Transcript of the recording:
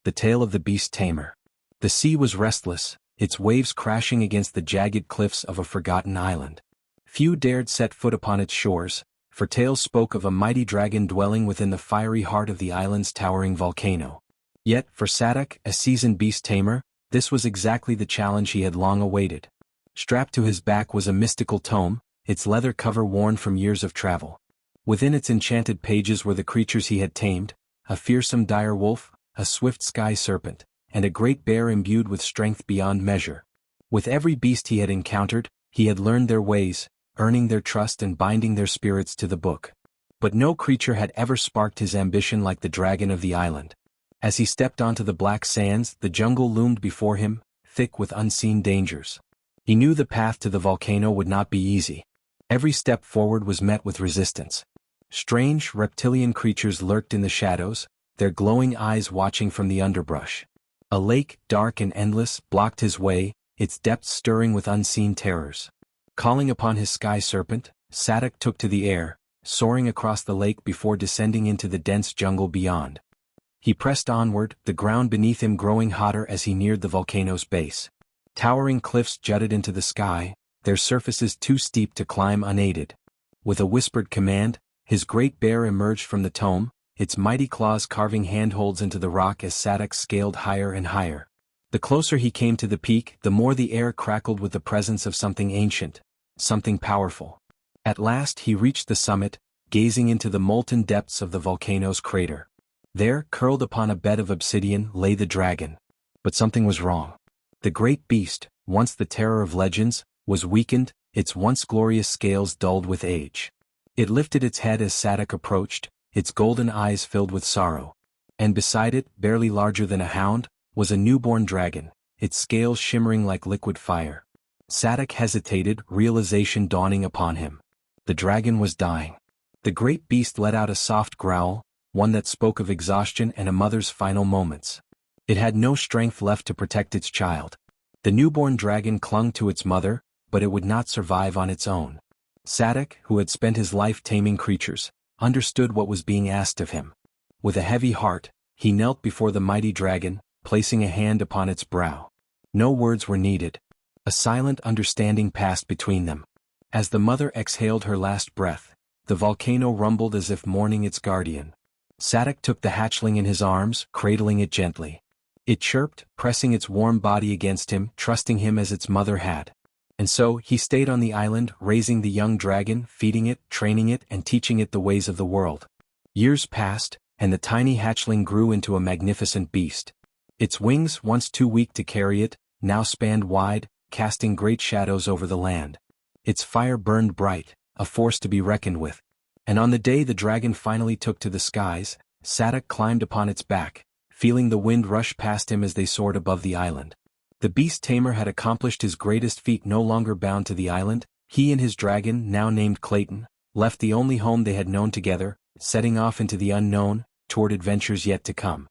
the tale of the beast Tamer. The sea was restless, its waves crashing against the jagged cliffs of a forgotten island. Few dared set foot upon its shores, for tales spoke of a mighty dragon dwelling within the fiery heart of the island's towering volcano. Yet, for Sadak, a seasoned beast tamer, this was exactly the challenge he had long awaited. Strapped to his back was a mystical tome, its leather cover worn from years of travel. Within its enchanted pages were the creatures he had tamed, a fearsome dire wolf, a swift sky serpent, and a great bear imbued with strength beyond measure. With every beast he had encountered, he had learned their ways, earning their trust and binding their spirits to the book. But no creature had ever sparked his ambition like the dragon of the island. As he stepped onto the black sands, the jungle loomed before him, thick with unseen dangers. He knew the path to the volcano would not be easy. Every step forward was met with resistance. Strange, reptilian creatures lurked in the shadows, their glowing eyes watching from the underbrush. A lake, dark and endless, blocked his way, its depths stirring with unseen terrors. Calling upon his sky serpent, Sadak took to the air, soaring across the lake before descending into the dense jungle beyond. He pressed onward, the ground beneath him growing hotter as he neared the volcano's base. Towering cliffs jutted into the sky, their surfaces too steep to climb unaided. With a whispered command, his great bear emerged from the tome, its mighty claws carving handholds into the rock as Sadak scaled higher and higher. The closer he came to the peak, the more the air crackled with the presence of something ancient, something powerful. At last he reached the summit, gazing into the molten depths of the volcano's crater. There, curled upon a bed of obsidian, lay the dragon. But something was wrong. The great beast, once the terror of legends, was weakened, its once glorious scales dulled with age. It lifted its head as Sadak approached, its golden eyes filled with sorrow. And beside it, barely larger than a hound, was a newborn dragon, its scales shimmering like liquid fire. Sadak hesitated, realization dawning upon him. The dragon was dying. The great beast let out a soft growl, one that spoke of exhaustion and a mother's final moments. It had no strength left to protect its child. The newborn dragon clung to its mother, but it would not survive on its own. Sadak, who had spent his life taming creatures, understood what was being asked of him. With a heavy heart, he knelt before the mighty dragon, placing a hand upon its brow. No words were needed. A silent understanding passed between them. As the mother exhaled her last breath, the volcano rumbled as if mourning its guardian. Sadak took the hatchling in his arms, cradling it gently. It chirped, pressing its warm body against him, trusting him as its mother had. And so, he stayed on the island, raising the young dragon, feeding it, training it, and teaching it the ways of the world. Years passed, and the tiny hatchling grew into a magnificent beast. Its wings, once too weak to carry it, now spanned wide, casting great shadows over the land. Its fire burned bright, a force to be reckoned with. And on the day the dragon finally took to the skies, Sadak climbed upon its back, feeling the wind rush past him as they soared above the island. The beast tamer had accomplished his greatest feat. No longer bound to the island, he and his dragon, now named Clayton, left the only home they had known together, setting off into the unknown, toward adventures yet to come.